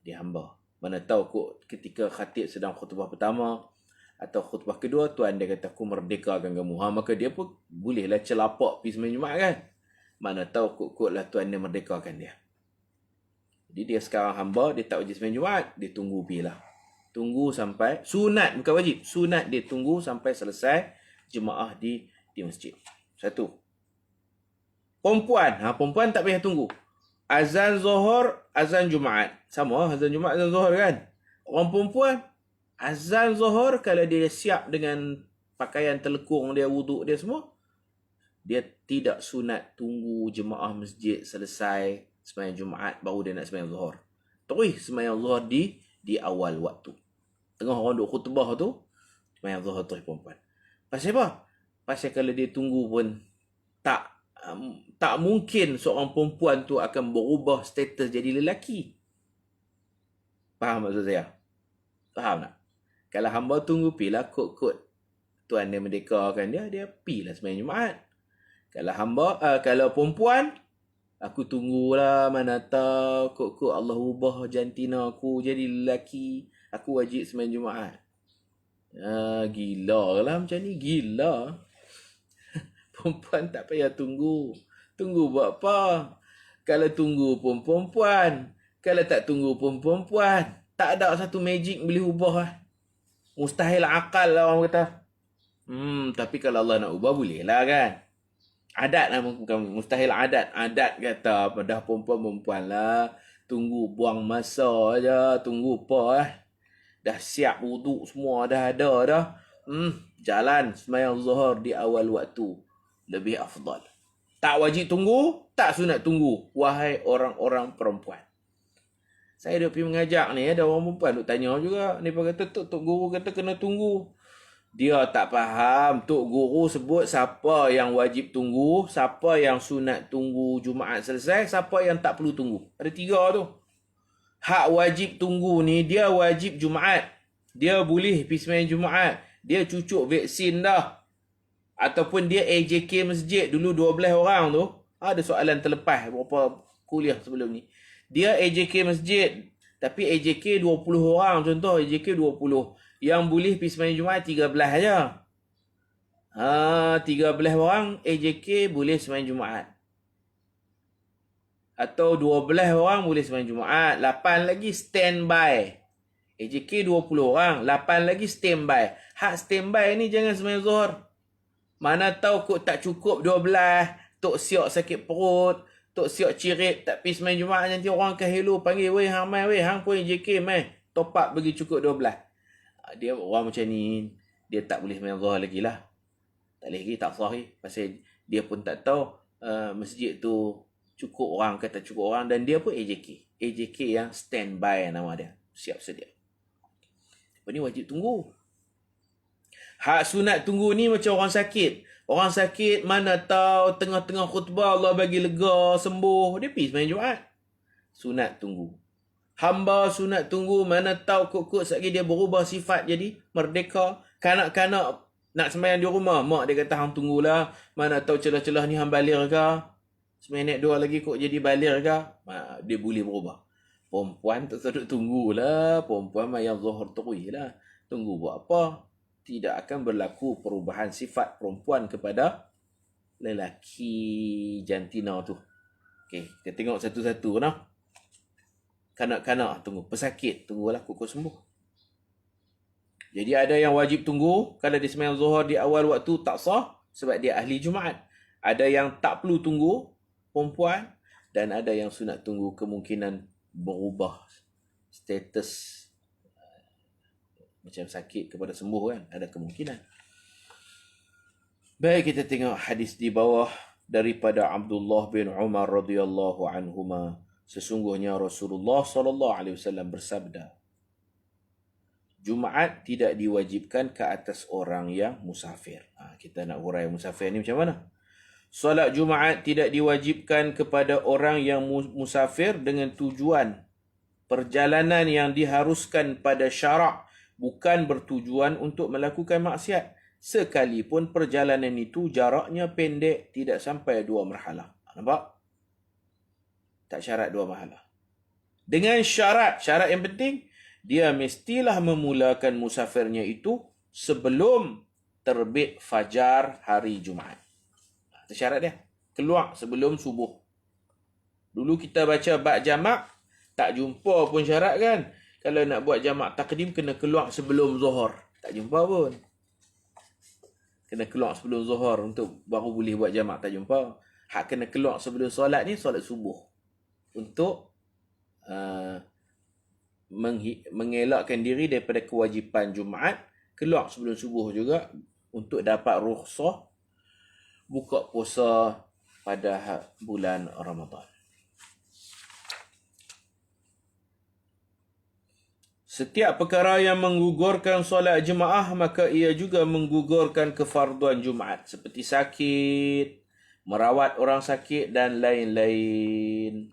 Dia hamba. Mana tahu kok ketika khatib sedang khutbah pertama atau khutbah kedua, tuan dia kata aku merdekakan kamu. Maka dia pun bolehlah celapak pergi sembahyang Jumaat kan. Mana tahu kok lah tuan dia merdekakan dia. Jadi dia sekarang hamba, dia tak wajib sembahyang Jumaat, dia tunggu pergi lah. Tunggu sampai, sunat bukan wajib, sunat dia tunggu sampai selesai jemaah di masjid. Satu. Perempuan, perempuan tak payah tunggu. Azan Zuhur, azan Jumaat. Sama azan Jumaat, azan Zuhur kan. Orang perempuan, azan Zuhur kalau dia siap dengan pakaian telekung dia, wuduk dia semua, dia tidak sunat tunggu jemaah masjid selesai sembahyang Jumaat baru dia nak sembahyang Zuhur. Terus sembahyang Zuhur di awal waktu. Tengah orang duk khutbah tu, sembahyang Zuhur terus perempuan. Pasal apa? Pasal kalau dia tunggu pun tak mungkin seorang perempuan tu akan berubah status jadi lelaki. Faham maksud saya? Faham tak? Kalau hamba tunggu pilah kot tuan dia merdekakan dia pilah sembahyang Jumaat. Kalau kalau perempuan, aku tunggulah, mana tahu kok Allah ubah jantina aku jadi lelaki, aku wajib sembahyang Jumaat. Gila lah macam ni, gila. Perempuan tak payah tunggu. Tunggu buat apa? Kalau tunggu pun perempuan, kalau tak tunggu pun perempuan. Tak ada satu magic boleh ubah lah. Mustahil akal lah orang kata. Tapi kalau Allah nak ubah boleh lah kan. Adat lah, bukan mustahil adat. Adat kata dah perempuan-perempuan lah. Tunggu buang masa aja. Tunggu apa lah. Dah siap wuduk semua dah ada dah. Jalan sembahyang Zuhur di awal waktu. Lebih afdal. Tak wajib tunggu, tak sunat tunggu. Wahai orang-orang perempuan. Saya dah pergi mengajak ni, ada orang perempuan duk tanya juga. Ni kata Tok Guru kata kena tunggu. Dia tak faham. Tok Guru sebut siapa yang wajib tunggu, siapa yang sunat tunggu Jumaat selesai, siapa yang tak perlu tunggu. Ada 3 tu. Hak wajib tunggu ni, dia wajib Jumaat. Dia boleh pergi sembahyang Jumaat. Dia cucuk vaksin dah. Ataupun dia AJK masjid dulu 12 orang tu. Ada soalan terlepas beberapa kuliah sebelum ni. Dia AJK masjid. Tapi AJK 20 orang. Contoh AJK 20. Yang boleh pergi sembahyang Jumaat 13 aja. 13 orang AJK boleh sembahyang Jumaat. Atau 12 orang boleh sembahyang Jumaat. 8 lagi standby. AJK 20 orang. 8 lagi standby. Hak standby ni jangan sembahyang Zuhur. Mana tahu kok tak cukup 12. Tok siok sakit perut. Tok siok cirit tak pergi sembahyang Jumaat. Nanti orang akan hello panggil. Weh hang mai weh. Hang pun AJK mai. Top up bagi cukup 12. Dia orang macam ni. Dia tak boleh sembahyang Zuhur lagi lah. Tak boleh lagi. Tak sahih. Pasal dia pun tak tahu masjid tu cukup orang ke tak cukup orang. Dan dia pun AJK. AJK yang standby nama dia. Siap sedia. Apa ni wajib tunggu. Hak sunat tunggu ni macam orang sakit. Orang sakit mana tahu tengah-tengah khutbah Allah bagi lega, sembuh. Dia pergi sembahyang Jumaat. Sunat tunggu. Hamba sunat tunggu, mana tahu kok-kok sekali dia berubah sifat jadi merdeka. Kanak-kanak nak sembahyang di rumah. Mak dia kata hang tunggulah. Mana tahu celah-celah ni hang balir ke. Seminit 2 lagi kok jadi balir ke. Dia boleh berubah. Perempuan tak sedut tunggulah. Perempuan mayang Zuhur terus lah. Tunggu buat apa? Tidak akan berlaku perubahan sifat perempuan kepada lelaki jantina tu. Okey, kita tengok satu-satu nah. Kanak-kanak tunggu, pesakit tunggulah kok sembuh. Jadi ada yang wajib tunggu kalau dia sembahyang Zuhur di awal waktu tak sah sebab dia ahli Jumaat. Ada yang tak perlu tunggu perempuan dan ada yang sunat tunggu kemungkinan berubah status macam sakit kepada sembuh kan, ada kemungkinan. Baik, kita tengok hadis di bawah daripada Abdullah bin Umar radhiyallahu anhuma. Sesungguhnya Rasulullah sallallahu alaihi wasallam bersabda, Jumaat tidak diwajibkan ke atas orang yang musafir. Kita nak hurai musafir ni macam mana? Solat Jumaat tidak diwajibkan kepada orang yang musafir dengan tujuan perjalanan yang diharuskan pada syarak, bukan bertujuan untuk melakukan maksiat. Sekalipun perjalanan itu jaraknya pendek, tidak sampai 2 marhalah. Nampak? Tak syarat 2 marhalah. Dengan syarat yang penting, dia mestilah memulakan musafirnya itu sebelum terbit fajar hari Jumaat. Itu syarat dia. Keluar sebelum subuh. Dulu kita baca bab jamak, tak jumpa pun syarat kan. Kalau nak buat jamak takdim, kena keluar sebelum zuhur. Tak jumpa pun. Kena keluar sebelum zuhur untuk baru boleh buat jamak, tak jumpa. Hak kena keluar sebelum solat ni, solat subuh. Untuk mengelakkan diri daripada kewajipan Jumaat, keluar sebelum subuh juga untuk dapat rukhsah buka puasa pada bulan Ramadan. Setiap perkara yang menggugurkan solat jemaah, maka ia juga menggugurkan kefarduan Jumaat. Seperti sakit, merawat orang sakit dan lain-lain.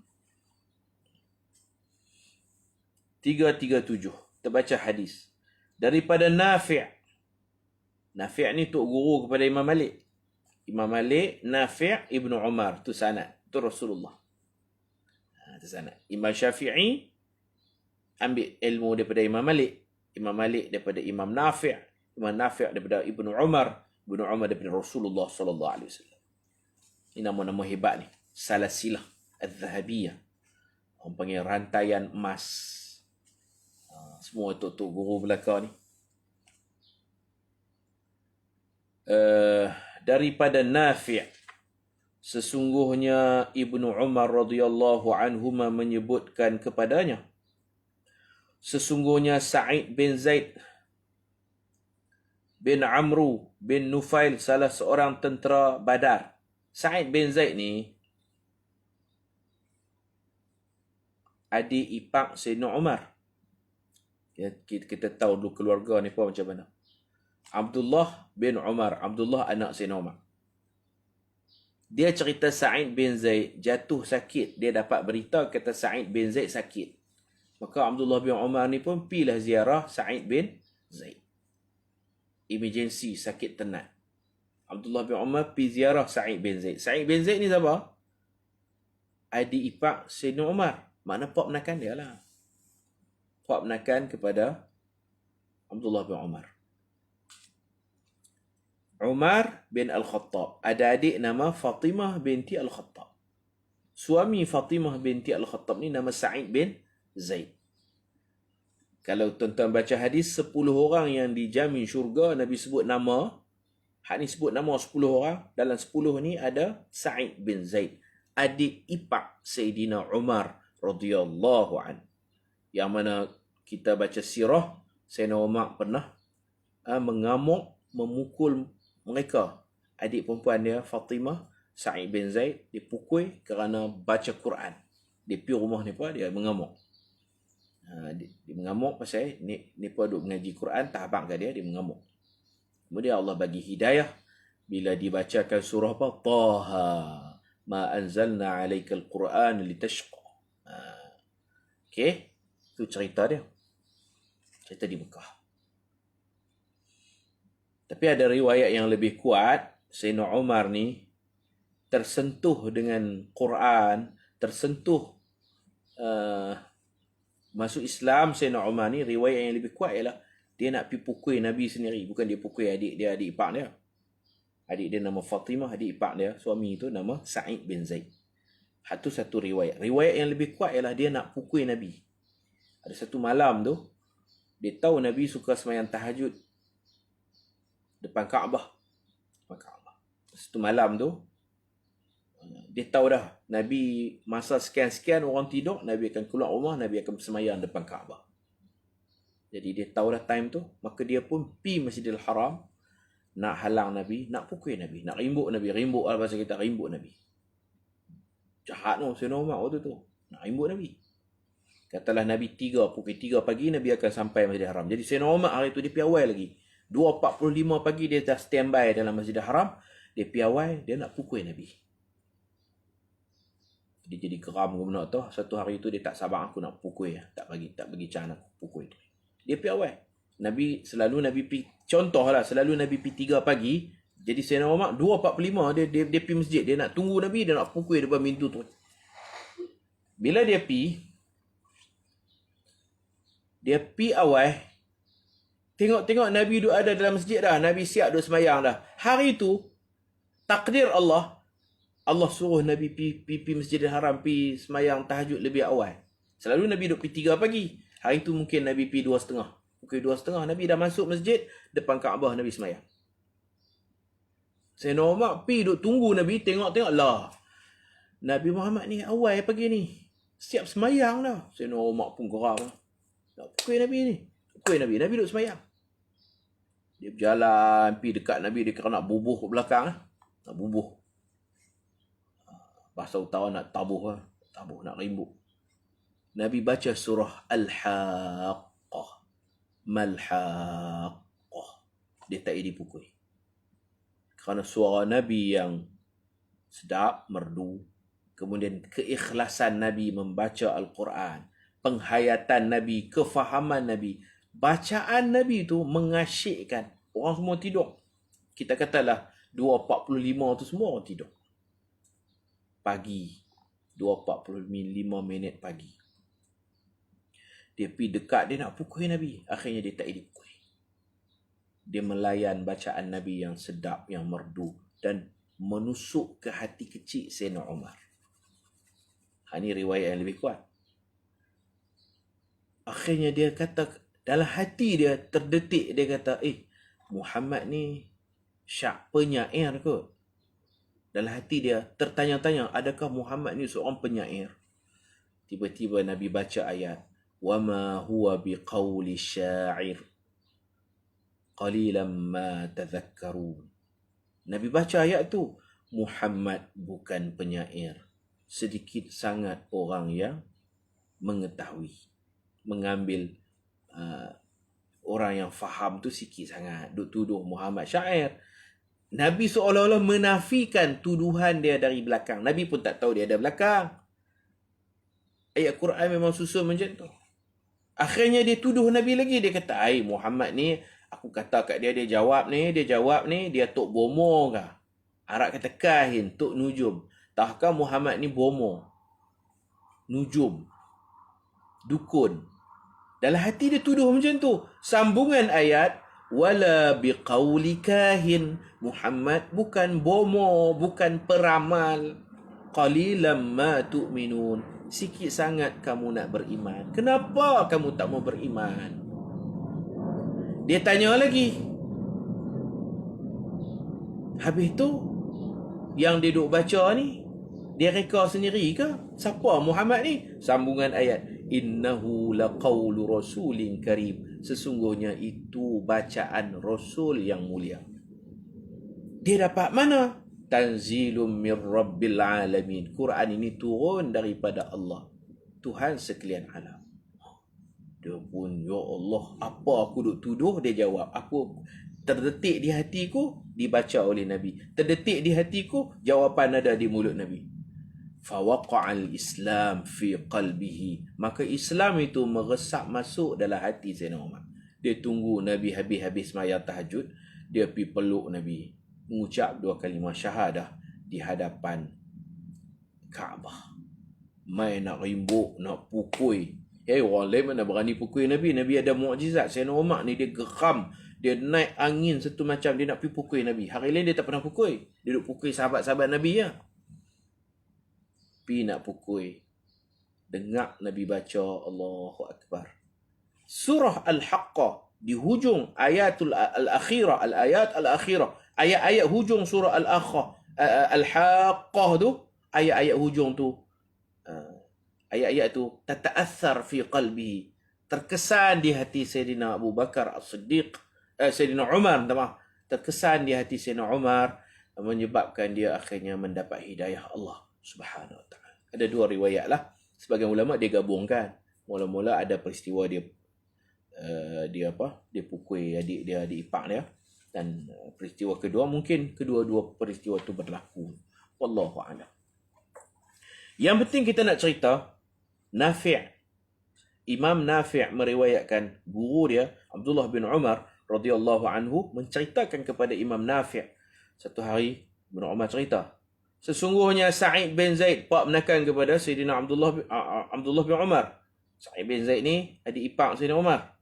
337. Terbaca hadis. Daripada Nafi'. Nafi' ni tok guru kepada Imam Malik. Imam Malik, Nafi' Ibnu Umar. Itu sanad. Itu Rasulullah. Itu sanad. Imam Syafi'i ambil ilmu daripada Imam Malik. Imam Malik daripada Imam Nafi'. Imam Nafi' daripada Ibnu Umar. Ibnu Umar daripada Rasulullah SAW. Ini nama-nama hebat ni. Salasilah Al-Zahabiyah. Orang panggil rantaian emas. Semua tok-tok guru belakang ni. Daripada Nafi', sesungguhnya Ibnu Umar radhiyallahu anhuma menyebutkan kepadanya, sesungguhnya Sa'id bin Zaid bin Amru bin Nufail, salah seorang tentera Badar. Sa'id bin Zaid ni adik ipar Sayyidina Umar. Ya, kita tahu dulu keluarga ni pun macam mana. Abdullah bin Umar. Abdullah anak Sayyidina Umar. Dia cerita Sa'id bin Zaid jatuh sakit. Dia dapat berita kata Sa'id bin Zaid sakit. Maka Abdullah bin Umar ni pun pilah ziarah Sa'id bin Zaid. Emergency, sakit tenat. Abdullah bin Umar pergi ziarah Sa'id bin Zaid. Sa'id bin Zaid ni siapa? Adik ipar Sayyidina Umar. Makna pak menakan dia lah. Pak menakan kepada Abdullah bin Umar. Umar bin Al-Khattab. Ada adik nama Fatimah binti Al-Khattab. Suami Fatimah binti Al-Khattab ni nama Sa'id bin Zaid. Kalau tuan-tuan baca hadis, 10 orang yang dijamin syurga, Nabi sebut nama. Hak ni sebut nama 10 orang. Dalam 10 ni ada Sa'id bin Zaid. Adik ipar Sayyidina Umar radhiyallahu an. Yang mana kita baca sirah, Sayyidina Umar pernah mengamuk, memukul mereka. Adik perempuan dia, Fatimah, Sa'id bin Zaid, dipukul kerana baca Quran. Dia pergi rumah ni pun, dia mengamuk. Dia mengamuk pasal ni pun duduk mengaji Quran, tak habaq kat dia mengamuk. Kemudian Allah bagi hidayah. Bila dibacakan surah apa? Taha. Ma anzalna alaikal Quran litashqa. Okey. Itu cerita dia. Cerita di Mekah. Tapi ada riwayat yang lebih kuat. Sayyidina Umar ni tersentuh dengan Quran. Tersentuh masuk Islam. Sayyidina Umar ni, riwayat yang lebih kuat ialah dia nak pergi pukul Nabi sendiri. Bukan dia pukul adik dia, adik ipar dia. Adik dia nama Fatimah, adik ipar dia, suami itu nama Sa'id bin Zaid. Itu satu riwayat. Riwayat yang lebih kuat ialah dia nak pukul Nabi. Ada satu malam tu, dia tahu Nabi suka sembahyang tahajud depan Kaabah. Satu malam tu, dia tahu dah, Nabi masa sekian-sekian orang tidur, Nabi akan keluar rumah, Nabi akan sembahyang depan Kaabah. Jadi dia tahu dah time tu, maka dia pun pergi Masjidil Haram, nak halang Nabi, nak pukul Nabi, nak rimbuk Nabi. Rimbuk lah bahasa kita, rimbuk Nabi. Jahat tu, Sayyidina Umar waktu tu. Nak rimbuk Nabi. Katalah Nabi pukul 3 pagi, Nabi akan sampai Masjidil Haram. Jadi Sayyidina Umar hari tu dia pergi awal lagi. 2.45 pagi dia dah standby dalam Masjidil Haram. Dia piawai, dia nak pukul Nabi. Dia jadi geram ke mana tu. Satu hari tu dia tak sabar, aku nak pukul. Tak bagi can aku pukul. Dia piawai. Nabi contohlah, selalu Nabi pergi 3 pagi. Jadi Sayyidina Umar 2.45 dia pergi masjid. Dia nak tunggu Nabi, dia nak pukul depan pintu tu. Bila dia pergi awal, tengok Nabi duduk ada dalam masjid dah. Nabi siap duduk semayang dah. Hari tu, takdir Allah suruh Nabi pergi Masjidil Haram, pergi semayang tahajud lebih awal. Selalu Nabi duduk pergi 3 pagi. Hari tu mungkin Nabi pergi 2.30. Pukul 2.30 Nabi dah masuk masjid, depan Kaabah Nabi semayang. Sayyidina Umar pergi duduk tunggu Nabi, tengok lah. Nabi Muhammad ni awal pagi ni, siap semayang dah. Sayyidina Umar pun geram. Nak pukul Nabi ni. Nabi duduk semayang. Dia berjalan, pergi dekat Nabi, dia kira nak bubuh ke belakang. Nak bubuh. Bahasa utara nak tabuh, nak rimbuk. Nabi baca surah Al-Haqqah. Mal-Haqqah. Dia tak dipukul. Kerana suara Nabi yang sedap, merdu. Kemudian keikhlasan Nabi membaca Al-Quran. Penghayatan Nabi, kefahaman Nabi. Bacaan Nabi tu mengasyikkan. Orang semua tidur. Kita katalah 2.45 tu semua orang tidur. Pagi. 2.45 minit pagi. Dia pergi dekat, dia nak pukul Nabi. Akhirnya dia tak dipukul. Dia melayan bacaan Nabi yang sedap, yang merdu. Dan menusuk ke hati kecil Sayyidina Umar. Ini riwayat yang lebih kuat. Akhirnya dia kata, dalam hati dia terdetik, dia kata, Muhammad ni syak penyair ke? Dalam hati dia tertanya-tanya, adakah Muhammad ni seorang penyair? Tiba-tiba Nabi baca ayat, وَمَا هُوَ بِقَوْلِ الشَّاعِرِ قَلِيلًا مَا تَذَكَّرُونَ. Nabi baca ayat tu, Muhammad bukan penyair. Sedikit sangat orang yang mengetahui. Mengambil orang yang faham tu sikit sangat. Duk tuduh Muhammad syair. Nabi seolah-olah menafikan tuduhan dia dari belakang. Nabi pun tak tahu dia ada belakang. Ayat Quran memang susun macam tu. Akhirnya dia tuduh Nabi lagi. Dia kata, Muhammad ni, aku kata kat dia, dia jawab ni, dia tok bomo ke? Arab kata kahin, tok nujum. Tahkah Muhammad ni bomo? Nujum. Dukun. Dalam hati dia tuduh macam tu. Sambungan ayat, wala biqauli kahin. Muhammad bukan bomo, bukan peramal. Qalilam ma tu'minun. Sikit sangat kamu nak beriman. Kenapa kamu tak mau beriman? Dia tanya lagi. Habis tu, yang dia duk baca ni, dia reka sendiri ke? Siapa Muhammad ni? Sambungan ayat, innahu laqawlu rasulin karim. Sesungguhnya itu bacaan Rasul yang mulia. Dia dapat mana? Tanzilum min rabbil alamin. Quran ini turun daripada Allah, Tuhan sekalian alam. Dia pun, ya Allah, apa aku duk tuduh? Dia jawab, aku terdetik di hatiku, dibaca oleh Nabi. Terdetik di hatiku, jawapan ada di mulut Nabi. Fawaqa'al Islam fi qalbihi. Maka Islam itu meresap masuk dalam hati Sayyidina Umar. Dia tunggu Nabi habis semayang tahajud, dia pergi peluk Nabi, mengucap 2 kalimah syahadah di hadapan Kaabah. Main nak rimbuk, nak pukul. Orang lain mana berani pukul Nabi. Nabi ada mukjizat. Sayyidina Umar ni dia geram. Dia naik angin satu macam, dia nak pergi pukul Nabi. Hari lain dia tak pernah pukul. Dia duk pukul sahabat-sahabat Nabi ya. Pergi nak pukul. Dengar Nabi baca Allahu Akbar. Surah Al-Haqqah di hujung ayatul al-akhirah, al-ayat al-akhirah. Ayat-ayat hujung surah Al-Haqqah tu, ayat-ayat hujung tu, ayat-ayat tu tata'athar fi qalbihi, terkesan di hati Sayyidina Abu Bakar As-Siddiq, Sayyidina Umar, terkesan di hati Sayyidina Umar, menyebabkan dia akhirnya mendapat hidayah Allah Subhanahu Wa Taala. Ada 2 riwayat lah. Sebagian ulama dia gabungkan. Mula-mula ada peristiwa dia pukul adik ipar dia. Dan peristiwa kedua mungkin kedua-dua peristiwa itu berlaku. Wallahu a'lam. Yang penting kita nak cerita, Imam Nafi' meriwayatkan guru dia Abdullah bin Umar radhiyallahu anhu menceritakan kepada Imam Nafi', satu hari Ibn Umar cerita, sesungguhnya Sa'id bin Zaid pak menakan kepada Sayyidina Abdullah bin Umar. Sa'id bin Zaid ni adik ipar Sayyidina Umar.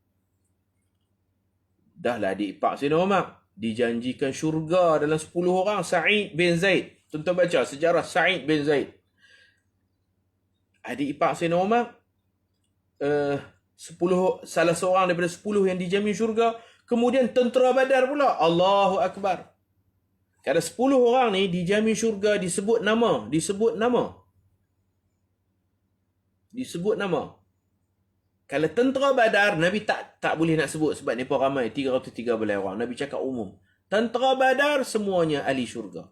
Dahlah adik ipar Sayyidina Umar, dijanjikan syurga dalam 10 orang. Sa'id bin Zaid, tuan-tuan baca sejarah Sa'id bin Zaid, adik ipar Sayyidina Umar, 10, salah seorang daripada 10 yang dijamin syurga. Kemudian tentera Badar pula. Allahu Akbar. Kalau 10 orang ni dijamin syurga, disebut nama. Kalau tentera Badar, Nabi tak boleh nak sebut sebab mereka ramai, 313 orang. Nabi cakap umum. Tentera Badar semuanya ahli syurga.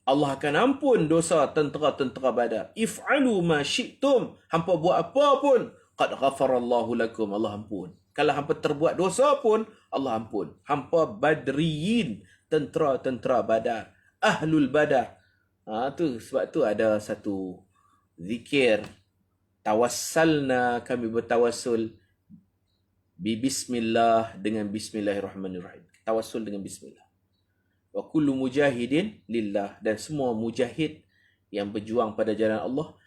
Allah akan ampun dosa tentera-tentera Badar. If'alu ma syi'tum. Hampa buat apa pun, qad ghafarallahu lakum. Allah ampun. Kalau hampa terbuat dosa pun, Allah ampun. Hampa badriyin, tentera-tentera Badar, ahlul Badar. Sebab tu ada satu zikir, tawassalna, kami bertawassul bismillah, dengan bismillahirrahmanirrahim. Tawassul dengan bismillah. Wa kullu mujahidin lillah, dan semua mujahid yang berjuang pada jalan Allah,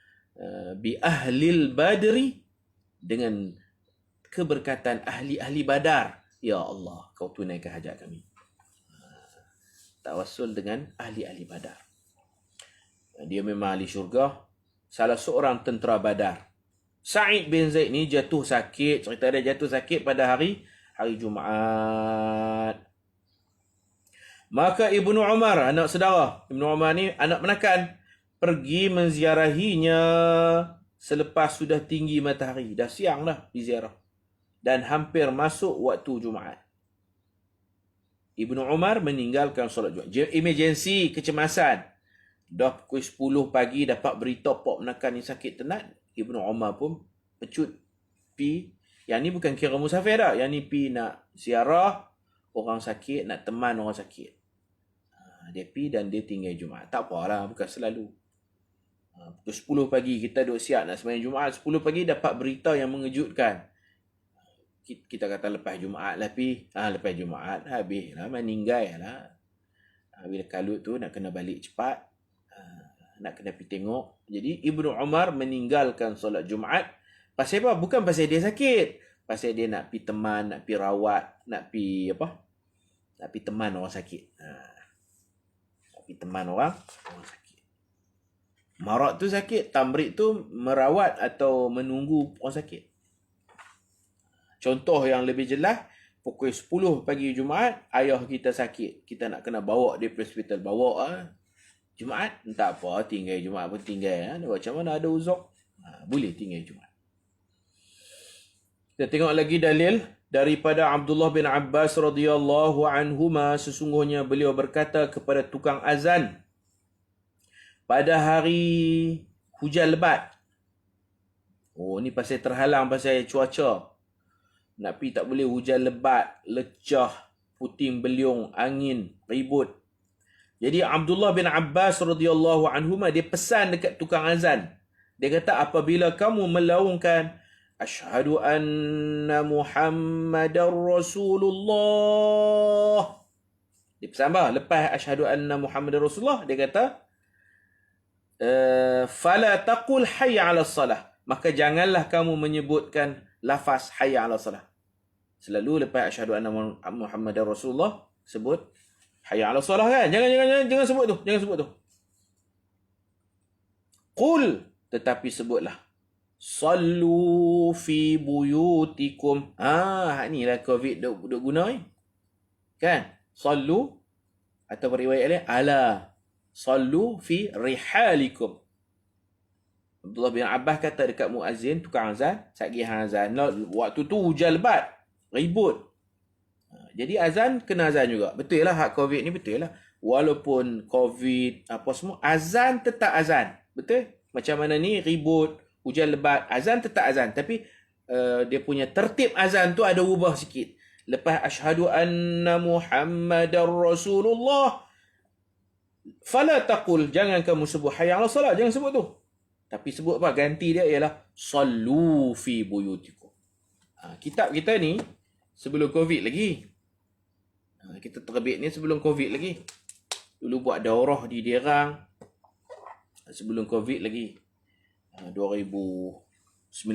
bi ahlil badri, dengan keberkatan ahli-ahli Badar. Ya Allah, kau tunaikan hajat kami. Tawassul dengan ahli-ahli Badar. Dia memang ahli syurga. Salah seorang tentera Badar, Sa'id bin Zaid ni jatuh sakit. Cerita dia jatuh sakit pada hari Jumaat. Maka Ibnu Umar, anak saudara, Ibnu Umar ni anak menakan, pergi menziarahinya selepas sudah tinggi matahari. Dah siang dah diziarah. Dan hampir masuk waktu Jumaat. Ibnu Umar meninggalkan solat Jumaat. Emergency, kecemasan. Dah pukul 10 pagi dapat berita pak menakan ni sakit tenat. Ibnu Umar pun pecut pi. Yang ni bukan kira musafir dah. Yang ni pi nak ziarah orang sakit, nak teman orang sakit. Dia pi dan dia tinggal Jumaat. Tak apalah, bukan selalu. Pukul 10 pagi kita duduk siap nak sembahyang Jumaat. 10 pagi dapat berita yang mengejutkan. Kita kata lepas Jumaat lah pi. Lepas Jumaat habis lah, meninggal lah. Bila kalut tu nak kena balik cepat. Nak kena pergi tengok. Jadi Ibnu Umar meninggalkan solat Jumaat. Pasal apa? Bukan pasal dia sakit. Pasal dia nak pergi teman, nak pergi rawat, nak pergi apa? Nak pergi teman orang sakit. Nak pergi teman orang sakit. Marak tu sakit, tamrid tu merawat atau menunggu orang sakit. Contoh yang lebih jelas, pukul 10 pagi Jumaat, ayah kita sakit. Kita nak kena bawa dia pergi hospital. Bawa Jumaat, tak apa, tinggal Jumaat pun tinggal. Macam mana ada uzur? Boleh tinggal Jumaat. Kita tengok lagi dalil daripada Abdullah bin Abbas radhiyallahu anhuma, sesungguhnya beliau berkata kepada tukang azan pada hari hujan lebat. Ni pasal terhalang pasal cuaca. Nak pergi tak boleh, hujan lebat, lecah, puting beliung, angin, ribut. Jadi Abdullah bin Abbas radhiyallahu anhuma dia pesan dekat tukang azan. Dia kata apabila kamu melaungkan asyhadu anna Muhammadar Rasulullah. Dia pesan apa? Lepas asyhadu anna Muhammadar Rasulullah, dia kata fala taqul hayya 'alas salah. Maka janganlah kamu menyebutkan lafaz hayya 'alas salah. Selalu lepas asyhadu anna Muhammadar Rasulullah sebut hayya 'alas salah kan? Jangan sebut tu. Jangan sebut tu. Qul, tetapi sebutlah sallu fi buyutikum. Inilah COVID duk guna ni. Kan? Sallu atau riwayat lain ala sallu fi rihalikum. Abdullah bin Abbas kata dekat muazzin, tukang azan, satgi azan. Waktu tu hujan lebat, ribut. Jadi azan kena azan juga. Betul lah hak COVID ni, betul lah. Walaupun COVID apa semua, azan tetap azan. Betul? Macam mana ni ribut, hujan lebat, azan tetap azan. Tapi dia punya tertib azan tu ada ubah sikit. Lepas asyhadu anna Muhammadar Rasulullah, fala taqul, jangan kamu sebut hayya 'alas salat, jangan sebut tu. Tapi sebut apa? Ganti dia ialah sallu fi buyutikum. Kitab kita ni sebelum Covid lagi. Kita terbit ni sebelum Covid lagi. Dulu buat daurah di Derang sebelum Covid lagi. 2019.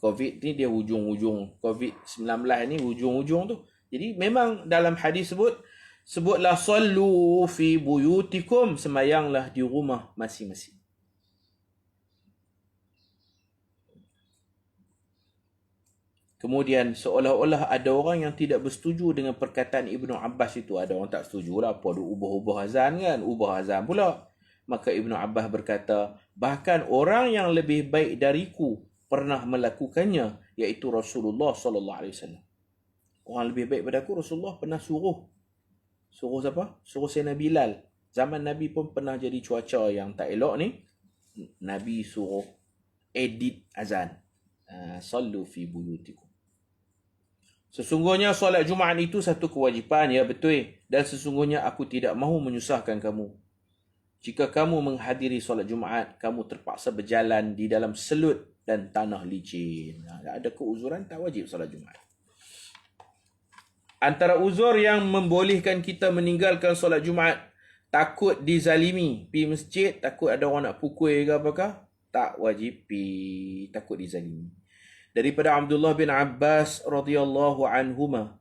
Covid ni dia hujung-hujung. Covid-19 ni hujung-hujung tu. Jadi memang dalam hadis sebutlah sallu fi buyutikum, semayanglah di rumah masing-masing. Kemudian seolah-olah ada orang yang tidak bersetuju dengan perkataan Ibnu Abbas itu. Ada orang tak setuju lah. Apa ada ubah-ubah azan kan? Ubah azan pula. Maka Ibnu Abbas berkata, bahkan orang yang lebih baik dariku pernah melakukannya, iaitu Rasulullah SAW. Orang lebih baik pada aku, Rasulullah pernah suruh. Suruh siapa? Suruh Sayyidina Bilal. Zaman Nabi pun pernah jadi cuaca yang tak elok ni. Nabi suruh edit azan. Sallu fi buyutikum. Sesungguhnya solat Jumaat itu satu kewajipan, ya betul. Dan sesungguhnya aku tidak mahu menyusahkan kamu. Jika kamu menghadiri solat Jumaat, kamu terpaksa berjalan di dalam selut dan tanah licin. Ada keuzuran, tak wajib solat Jumaat. Antara uzur yang membolehkan kita meninggalkan solat Jumaat, takut dizalimi. Pergi masjid, takut ada orang nak pukul ke apakah, tak wajib pergi, takut dizalimi. Daripada Abdullah bin Abbas radhiyallahu anhuma,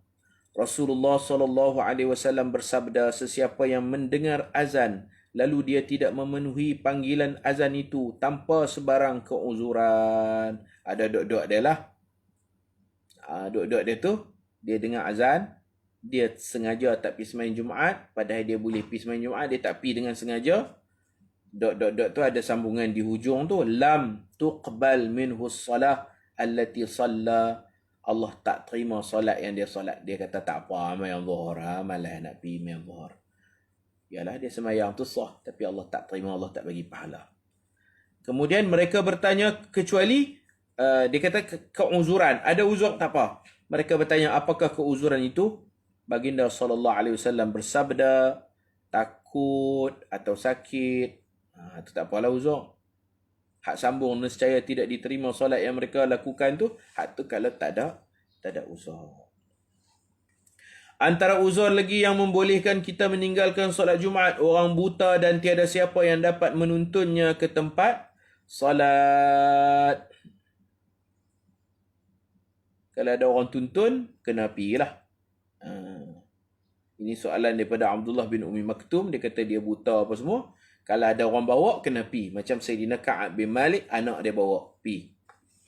Rasulullah SAW bersabda, sesiapa yang mendengar azan lalu dia tidak memenuhi panggilan azan itu tanpa sebarang keuzuran. Ada dok-dok dia lah. Dok-dok dia tu, dia dengar azan, dia sengaja tak pergi sembahyang Jumaat, padahal dia boleh pergi sembahyang Jumaat, dia tak pergi dengan sengaja. Dok-dok tu ada sambungan di hujung tu, lam tuqbal minhu salah allati salla, Allah tak terima solat yang dia solat. Dia kata tak apa, main zuhur, malah nak pergi main zuhur. Yalah, dia sembahyang tu sah, tapi Allah tak terima, Allah tak bagi pahala. Kemudian mereka bertanya, kecuali dia kata keuzuran, ada uzur tak apa. Mereka bertanya apakah keuzuran itu? Baginda SAW bersabda, takut atau sakit, itu tak apalah uzur. Hak sambung nescaya tidak diterima solat yang mereka lakukan tu, hak tu kalau tak ada uzur. Antara uzur lagi yang membolehkan kita meninggalkan solat Jumaat, orang buta dan tiada siapa yang dapat menuntunnya ke tempat solat. Kalau ada orang tuntun, kena pergilah. Ini soalan daripada Abdullah bin Umi Maktum. Dia kata dia buta apa semua. Kalau ada orang bawa, kena pi. Macam Sayyidina Ka'ab bin Malik, anak dia bawa, pi.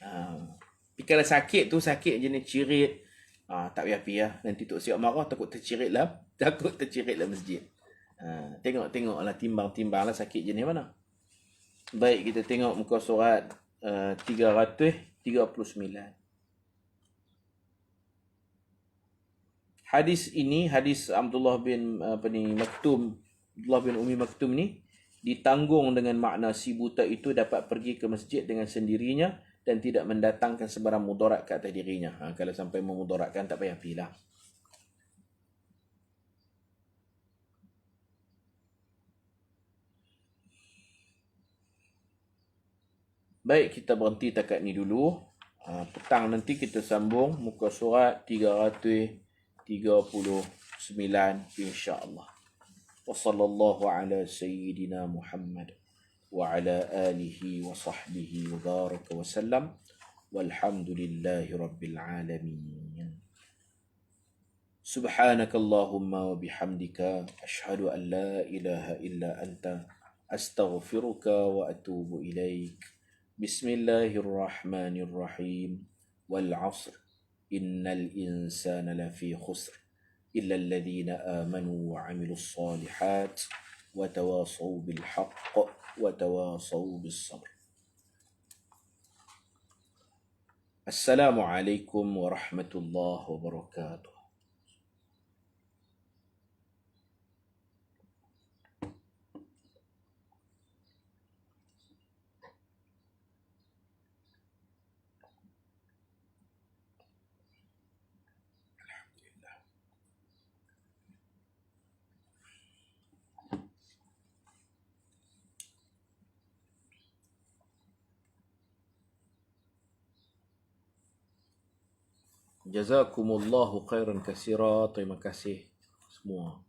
Tapi kalau sakit tu, sakit jenis cirit, tak payah pi lah. Nanti Tok Siap marah, takut tercirit lah masjid. Tengok-tengoklah, timbang-timbang lah sakit jenis mana. Baik, kita tengok muka surat 339. Hadis ini, hadis Abdullah bin Maktum, Abdullah bin Umi Maktum ni, ditanggung dengan makna si buta itu dapat pergi ke masjid dengan sendirinya dan tidak mendatangkan sebarang mudarat ke atas dirinya. Kalau sampai memudaratkan, tak payah pergi lah. Baik, kita berhenti takat ni dulu. Petang nanti kita sambung muka surat 339 insya-Allah. وصلى الله على سيدنا محمد وعلى آله وصحبه وبارك وسلم والحمد لله رب العالمين. سبحانك اللهم وبحمدك أشهد أن لا إله إلا أنت أستغفرك وأتوب إليك. بسم الله الرحمن الرحيم. والعصر إن الإنسان لفي خسر إلا الذين آمنوا وعملوا الصالحات وتواصوا بالحق وتواصوا بالصبر. السلام عليكم ورحمة الله وبركاته. Jazakumullahu khairan katsira. Terima kasih semua.